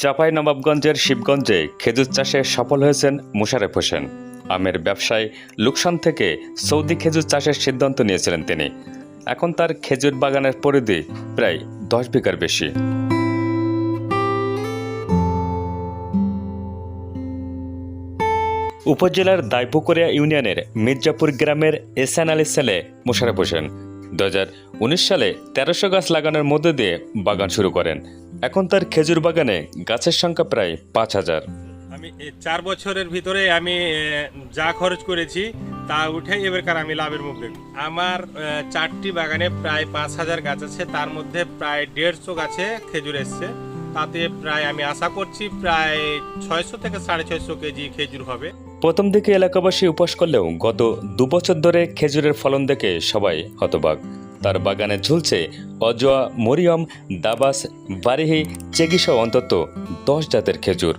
চাঁপাইনবাবগঞ্জের শিবগঞ্জে খেজুর চাষে সফল হয়েছেন মোশারেফ হোসেন। আমের ব্যবসায় লোকসান থেকে সৌদি খেজুর চাষের সিদ্ধান্ত নিয়েছিলেন তিনি। এখন তার খেজুর বাগানের পরিধি প্রায় 10 বিঘার বেশি। উপজেলার দাইপুকুরিয়া ইউনিয়নের মির্জাপুর গ্রামের এহসান আলীর ছেলে মোশারেফ হোসেন 2019 সালে 1300 গাছ লাগানোর মধ্য দিয়ে বাগান শুরু করেন। এখন তার খেজুর বাগানে গাছের সংখ্যা প্রায় 5000। আমি 4 বছরের ভিতরে আমি যা খরচ করেছি তা উঠে এবারকার আমি লাভের মুখ দেখি। আমার 4টি বাগানে প্রায় 5000 গাছ আছে, তার মধ্যে প্রায় 150 গাছে খেজুর এসছে। তাতে প্রায় আমি আশা করছি প্রায় 600 থেকে 650 কেজি খেজুর হবে। প্রথম দিকে এলাকাবাসী উপোস করলেও গত 2 বছর ধরে খেজুরের ফলন দেখে সবাই হতবাক। তার বাগানে ঝুলছে অজোয়া, মরিয়ম, দাবাস, বারিহি, চেগিসহ অন্তত 10 জাতের খেজুর।